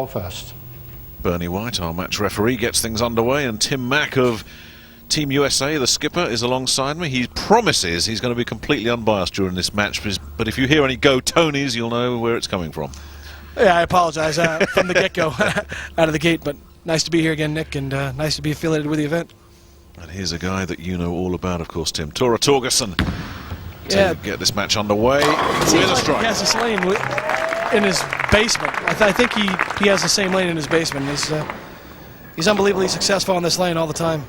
First. Bernie White, our match referee, gets things underway, and Tim Mack of Team USA, the skipper, is alongside me. He promises he's going to be completely unbiased during this match, but if you hear any go Tonys, you'll know where it's coming from. Yeah, I apologize from the get-go, out of the gate, but nice to be here again, Nick, and nice to be affiliated with the event. And here's a guy that you know all about, of course, Tim. Torgersen to get this match underway with a strike. He has this lane in his basement. I think he has the same lane in his basement. He's unbelievably successful on this lane all the time.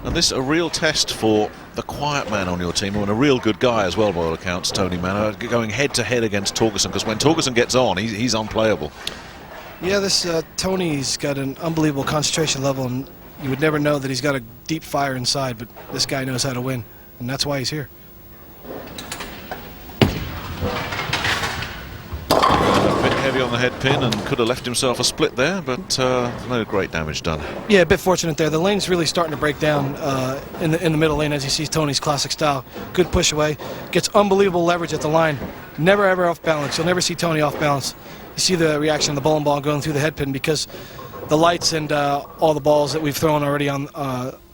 And this a real test for the quiet man on your team, and a real good guy as well by all accounts, Tony Manna, going head-to-head against Torgersen, because when Torgersen gets on, he's unplayable. Yeah, this Tony's got an unbelievable concentration level, and you would never know that he's got a deep fire inside, but this guy knows how to win, and that's why he's here. A bit heavy on the head pin and could have left himself a split there, but no great damage done. Yeah, a bit fortunate there. The lane's really starting to break down in the middle lane, as you see Tony's classic style. Good push away, gets unbelievable leverage at the line. Never ever off balance. You'll never see Tony off balance. You see the reaction of the bowling ball going through the head pin because the lights and all the balls that we've thrown already on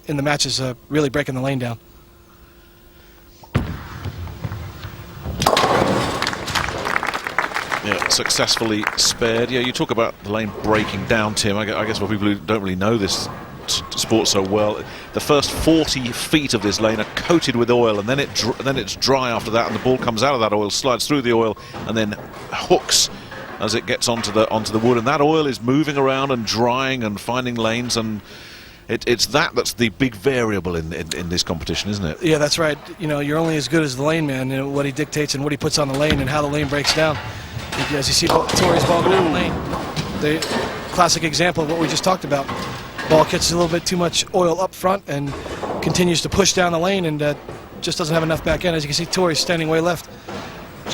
in the matches really breaking the lane down. Yeah, successfully spared. Yeah, you talk about the lane breaking down, Tim. I guess for people who don't really know this sport so well, the first 40 feet of this lane are coated with oil, and then it's dry after that, and the ball comes out of that oil, slides through the oil, and then hooks as it gets onto the wood, and that oil is moving around and drying and finding lanes, and it's that's the big variable in this competition, isn't it? Yeah, that's right. You know, you're only as good as the lane man, and what he dictates and what he puts on the lane and how the lane breaks down. As you see Tori's ball go down the lane, the classic example of what we just talked about. Ball catches a little bit too much oil up front and continues to push down the lane, and just doesn't have enough back end. As you can see, Tori's standing way left.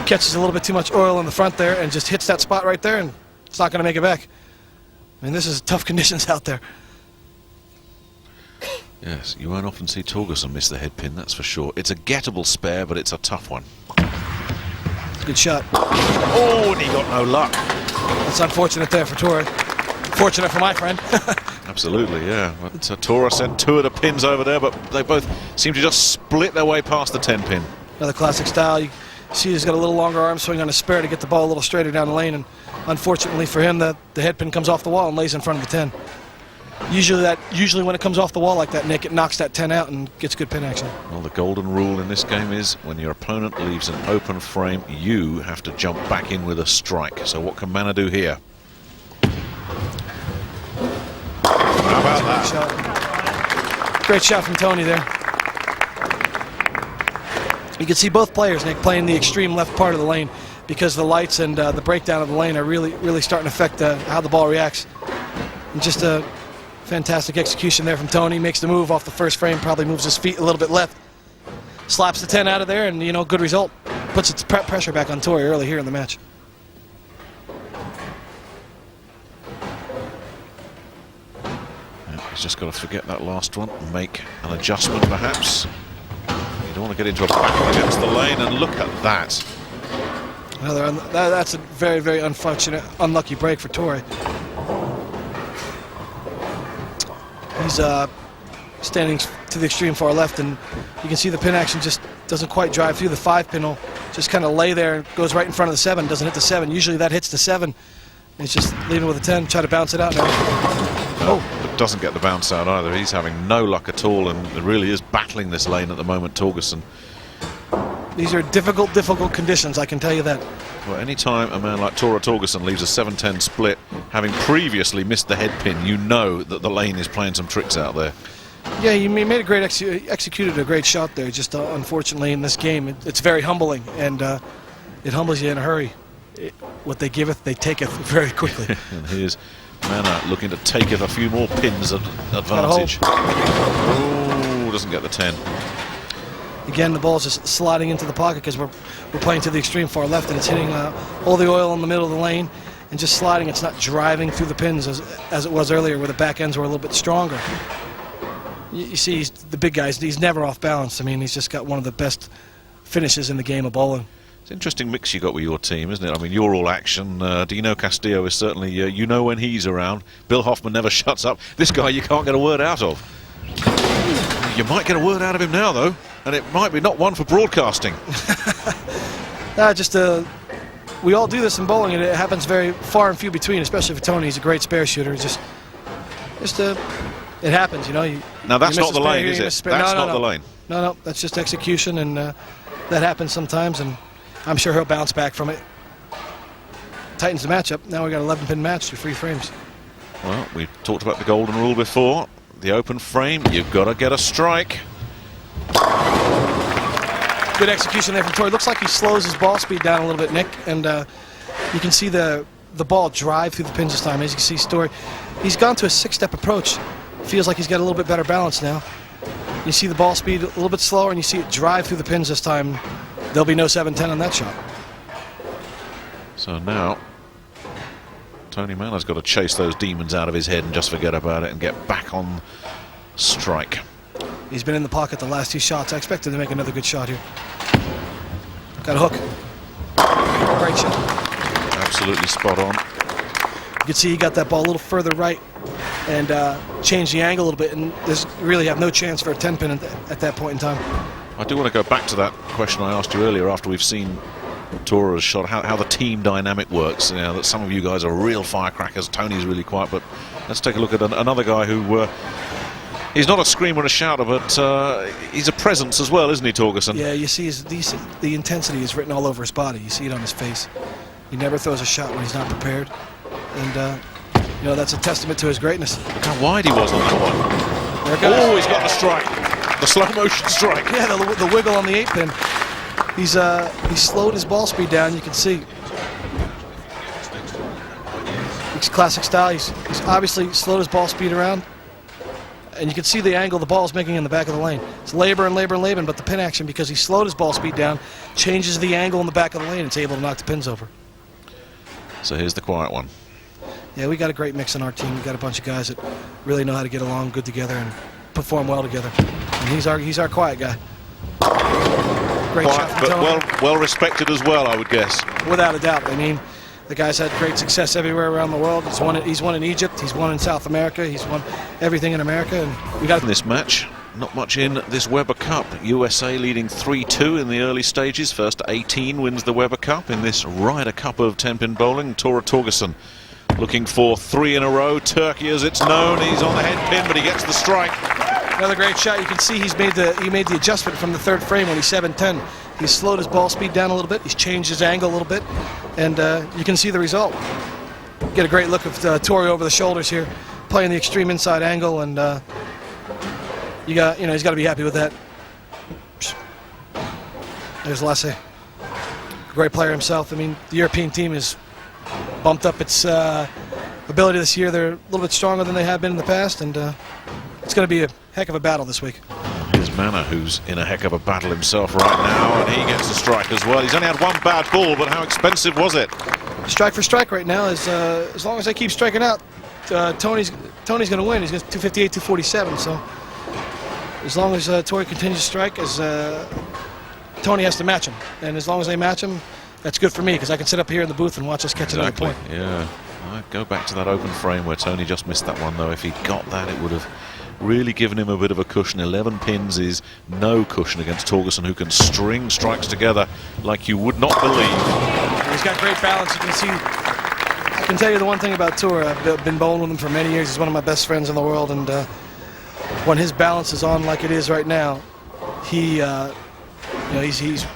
Catches a little bit too much oil in the front there and just hits that spot right there, and it's not going to make it back. I mean, this is tough conditions out there. Yes, you won't often see Torgersen miss the head pin, that's for sure. It's a gettable spare, but it's a tough one. Good shot. Oh, and he got no luck. That's unfortunate there for Tori. Fortunate for my friend. Absolutely, yeah. But Torgersen sent two of the pins over there, but they both seem to just split their way past the 10 pin. Another classic style. You see he's got a little longer arm swing on his spare to get the ball a little straighter down the lane, and unfortunately for him, the head pin comes off the wall and lays in front of the 10. Usually when it comes off the wall like that, Nick, it knocks that 10 out and gets good pin action. Well, the golden rule in this game is when your opponent leaves an open frame, you have to jump back in with a strike. So what can Manna do here? How about that? Great shot from Tony there. You can see both players, Nick, playing the extreme left part of the lane because the lights and the breakdown of the lane are really starting to affect how the ball reacts. And just a fantastic execution there from Tony. Makes the move off the first frame, probably moves his feet a little bit left. Slaps the 10 out of there, and, you know, good result. Puts its pressure back on Tori early here in the match. Yeah, he's just got to forget that last one and make an adjustment, perhaps. You don't want to get into a battle against the lane, and look at that. That's a very unfortunate, unlucky break for Tori. He's standing to the extreme far left, and you can see the pin action just doesn't quite drive through. The 5 pin will just kind of lay there and goes right in front of the 7, doesn't hit the 7. Usually that hits the 7. It's just leaving with a 10, try to bounce it out now. But doesn't get the bounce out either. He's having no luck at all, and it really is battling this lane at the moment, Torgersen. These are difficult conditions, I can tell you that. Well, any time a man like Torgersen leaves a 7-10 split, having previously missed the head pin, you know that the lane is playing some tricks out there. Yeah, he made a great executed a great shot there. Just unfortunately in this game, it's very humbling, and it humbles you in a hurry. What they giveth, they taketh very quickly. And here's Manna looking to taketh a few more pins of advantage. Oh, doesn't get the 10. Again, the ball's just sliding into the pocket because we're playing to the extreme far left, and it's hitting all the oil in the middle of the lane and just sliding. It's not driving through the pins as it was earlier, where the back ends were a little bit stronger. You see, the big guys, he's never off balance. I mean, he's just got one of the best finishes in the game of bowling. Interesting mix you got with your team, isn't it? I mean, you're all action. Dino Castillo is certainly, you know when he's around. Bill Hoffman never shuts up. This guy you can't get a word out of. You might get a word out of him now, though, and it might be not one for broadcasting. We all do this in bowling, and it happens very far and few between, especially for Tony. He's a great spare shooter. It happens, you know. Now, that's not the lane, is it? That's not the lane. No, that's just execution, and that happens sometimes, and I'm sure he'll bounce back from it. Tightens the matchup. Now we got an 11-pin match through 3 frames. Well, we talked about the golden rule before. The open frame, you've got to get a strike. Good execution there from Torrey. Looks like he slows his ball speed down a little bit, Nick, and you can see the ball drive through the pins this time. As you can see, Torrey, he's gone to a 6-step approach. Feels like he's got a little bit better balance now. You see the ball speed a little bit slower, and you see it drive through the pins this time. There'll be no 7-10 on that shot. So now, Tony Manna's got to chase those demons out of his head and just forget about it and get back on strike. He's been in the pocket the last 2 shots. I expect him to make another good shot here. Got a hook. Great shot. Absolutely spot on. You can see he got that ball a little further right and changed the angle a little bit, and there's really have no chance for a 10-pin at that point in time. I do want to go back to that question I asked you earlier after we've seen Tora's shot, how the team dynamic works. You know, that some of you guys are real firecrackers. Tony's really quiet, but let's take a look at another guy who he's not a screamer and a shouter, but he's a presence as well, isn't he, Torgersen? Yeah, you see the intensity is written all over his body. You see it on his face. He never throws a shot when he's not prepared, and you know, that's a testament to his greatness. Look how wide he was on that one. There it goes. Oh, he's got the strike. The slow motion strike. Yeah, the wiggle on the 8-pin. He's slowed his ball speed down. You can see. It's classic style. He's obviously slowed his ball speed around, and you can see the angle the ball is making in the back of the lane. It's labor and labor and labor, but the pin action, because he slowed his ball speed down, changes the angle in the back of the lane. It's able to knock the pins over. So here's the quiet one. Yeah, we got a great mix on our team. We got a bunch of guys that really know how to get along good together and perform well together. And he's our quiet guy. Great Quiet, shot from Tony. but well respected as well, I would guess. Without a doubt. I mean, the guy's had great success everywhere around the world. He's won in Egypt. He's won in South America. He's won everything in America. And we got in this match. Not much in this Weber Cup. USA leading 3-2 in the early stages. First to 18 wins the Weber Cup in this Ryder Cup of 10-pin bowling. Torgersen looking for 3 in a row. Turkey, as it's known, he's on the head pin, but he gets the strike. Another great shot. You can see he made the adjustment from the 3rd frame when he's 7-10. He's slowed his ball speed down a little bit. He's changed his angle a little bit, and you can see the result. Get a great look of Torrey over the shoulders here, playing the extreme inside angle, and he's got to be happy with that. There's Lasse. Great player himself. I mean, the European team has bumped up its ability this year. They're a little bit stronger than they have been in the past, and it's going to be a heck of a battle this week. Here's Manna, who's in a heck of a battle himself right now, and he gets a strike as well. He's only had one bad ball, but how expensive was it? Strike for strike right now is as long as they keep striking out, Tony's going to win. He's got 258, 247. So as long as Torrey continues to strike, Tony has to match him, and as long as they match him, that's good for me, because I can sit up here in the booth and watch us catch another point. Yeah. I'd go back to that open frame where Tony just missed that one, though. If he'd got that, it would have really given him a bit of a cushion. 11 pins is no cushion against Torgersen, who can string strikes together like you would not believe. He's got great balance. You can see. I can tell you the one thing about Torrey. I've been bowling with him for many years. He's one of my best friends in the world, and when his balance is on like it is right now,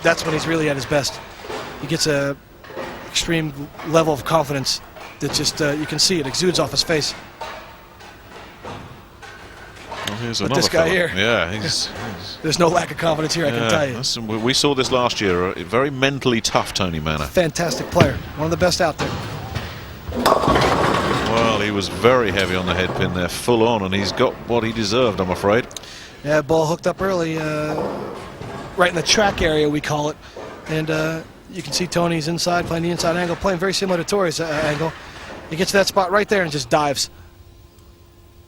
that's when he's really at his best. He gets a extreme level of confidence that just you can see it exudes off his face. Well, here's but another this guy fella. here, yeah, there's no lack of confidence here, I can tell you. We saw this last year. A very mentally tough Tony Manna. Fantastic player, one of the best out there. Well, he was very heavy on the head pin there, full on, and he's got what he deserved, I'm afraid. Yeah, ball hooked up early, right in the track area, we call it, and you can see Tony's inside, playing the inside angle, playing very similar to Torrey's angle. He gets to that spot right there and just dives.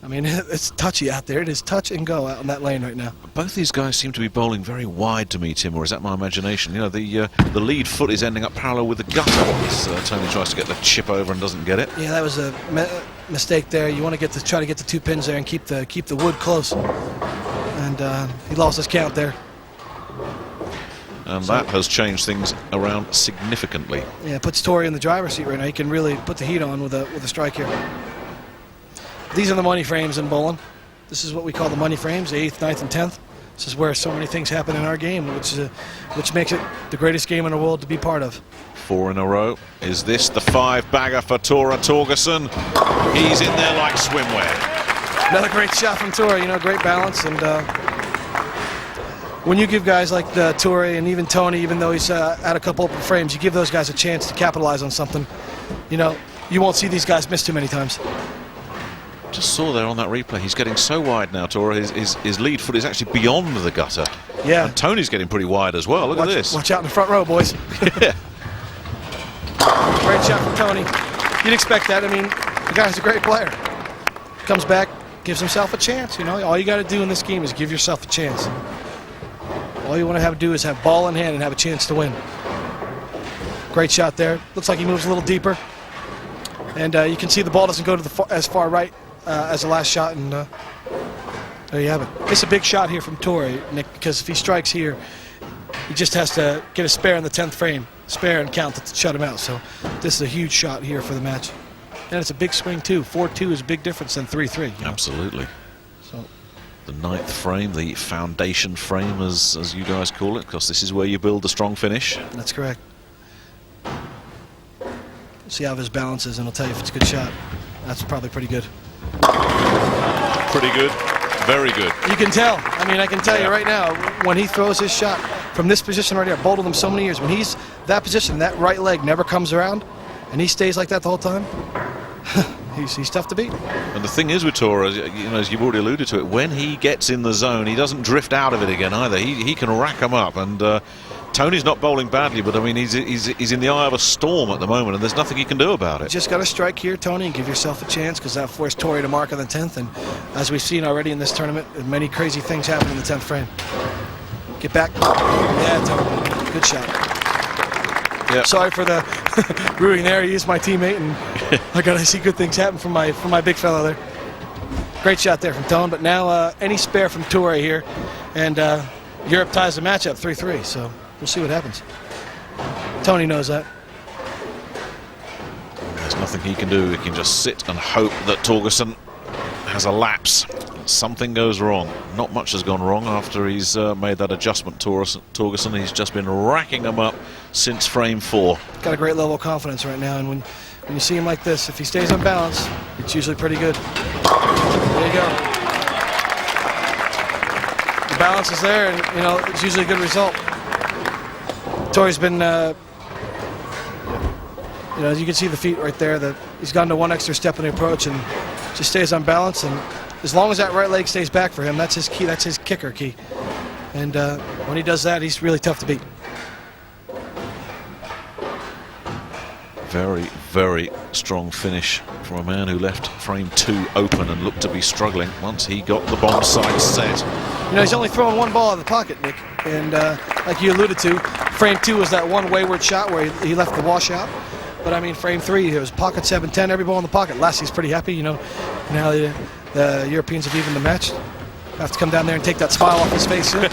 I mean, it's touchy out there. It is touch and go out on that lane right now. Both these guys seem to be bowling very wide to me, Tim, or is that my imagination? You know, the lead foot is ending up parallel with the gutter as Tony tries to get the chip over and doesn't get it. Yeah, that was a mistake there. You want to try to get the 2 pins there and keep the wood close. And he lost his count there. And that has changed things around significantly. Yeah, it puts Torrey in the driver's seat right now. He can really put the heat on with a strike here. These are the money frames in bowling. This is what we call the money frames, the 8th, 9th, and 10th. This is where so many things happen in our game, which makes it the greatest game in the world to be part of. 4 in a row. Is this the 5-bagger for Torgersen? He's in there like swimwear. Another great shot from Torrey, great balance. And when you give guys like Torrey and even Tony, even though he's at a couple open frames, you give those guys a chance to capitalize on something. You won't see these guys miss too many times. Just saw there on that replay, he's getting so wide now, Torrey. His lead foot is actually beyond the gutter. Yeah. And Tony's getting pretty wide as well. Look at this. Watch out in the front row, boys. Yeah. Great shot from Tony. You'd expect that. I mean, the guy's a great player. Comes back, gives himself a chance. All you got to do in this game is give yourself a chance. All you want to have to do is have ball in hand and have a chance to win. Great shot there. Looks like he moves a little deeper. And you can see the ball doesn't go to as far right as the last shot, and there you have it. It's a big shot here from Torrey, Nick, because if he strikes here, he just has to get a spare in the 10th frame, spare and count to shut him out. So this is a huge shot here for the match. And it's a big swing, too. 4-2 is a big difference than 3-3. Absolutely. So the 9th frame, the foundation frame, as you guys call it, because this is where you build the strong finish. That's correct. See how his balance is, and it'll tell you if it's a good shot. That's probably pretty good. Pretty good. Very good. You can tell. I mean, I can tell you right now, when he throws his shot from this position right here, I've bowled with him so many years, when he's that position, that right leg never comes around, and he stays like that the whole time, he's tough to beat. And the thing is with Torres, as you've already alluded to it, when he gets in the zone, he doesn't drift out of it again either. He can rack them up, and Tony's not bowling badly, but I mean, he's in the eye of a storm at the moment, and there's nothing he can do about it. Just got to strike here, Tony, and give yourself a chance, because that forced Torrey to mark on the 10th, and as we've seen already in this tournament, many crazy things happen in the 10th frame. Get back. Yeah, Tony. Good shot. Yep. Sorry for the ruining there. He is my teammate, and I got to see good things happen from my big fellow there. Great shot there from Tone, but now any spare from Torrey here, and Europe ties the match up 3-3, so we'll see what happens. Tony knows that. There's nothing he can do. He can just sit and hope that Torgersen has a lapse. Something goes wrong. Not much has gone wrong after he's made that adjustment. Torgersen, he's just been racking them up since frame 4. Got a great level of confidence right now, and when you see him like this, if he stays on balance, it's usually pretty good. There you go. The balance is there, and it's usually a good result. Torrey's been, as you can see the feet right there, he's gone to one extra step in the approach and just stays on balance, and as long as that right leg stays back for him, that's his key, that's his kicker key. And when he does that, he's really tough to beat. Very, very strong finish from a man who left frame 2 open and looked to be struggling once he got the bomb side set. He's only throwing one ball out of the pocket, Nick, and like you alluded to, frame 2 was that one wayward shot where he left the washout. But I mean, frame 3, it was pocket 7-10, every ball in the pocket. Lassie's pretty happy, Now the Europeans have evened the match. Have to come down there and take that smile off his face soon.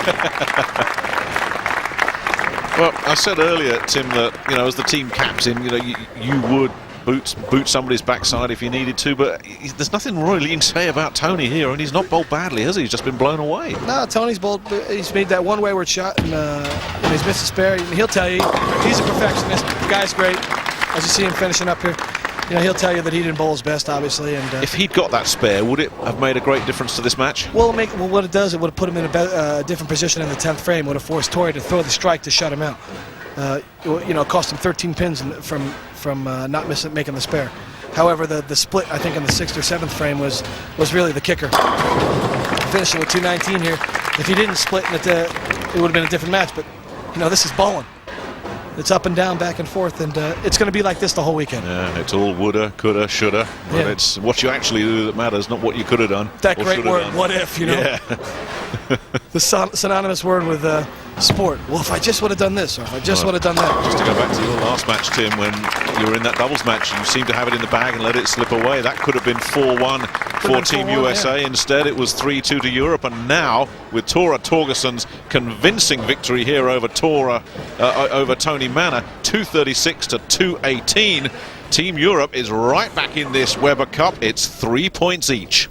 Well, I said earlier, Tim, that as the team captain, you would boot somebody's backside if you needed to, but there's nothing really you can say about Tony here, and he's not bowled badly, has he? He's just been blown away. No, Tony's bowled. He's made that one wayward shot, and he's missed a spare. He'll tell you he's a perfectionist. The guy's great. As you see him finishing up here, he'll tell you that he didn't bowl his best, obviously. And if he'd got that spare, would it have made a great difference to this match? Well, what it does, it would have put him in a different position in the 10th frame. Would have forced Torrey to throw the strike to shut him out. It cost him 13 pins from not making the spare. However, the split, I think, in the 6th or 7th frame was really the kicker. Finishing with 219 here. If he didn't split, it would have been a different match. But this is bowling. It's up and down, back and forth, and it's going to be like this the whole weekend. Yeah, it's all woulda, coulda, shoulda. But Yeah. it's what you actually do that matters, not what you could have done. That or great shoulda word, done. what if, you know? Yeah. The synonymous word with sport. Well, if I just would have done this, or if I just would have done that. Just to go back to your last match, Tim, when you were in that doubles match and you seemed to have it in the bag and let it slip away, that could have been 4-1 for Team 4-1, USA. yeah. Instead, it was 3-2 to Europe. And now, with Tora Torgersen's convincing victory here over Tony Manna, 236 to 218, Team Europe is right back in this Weber Cup. It's 3 points each.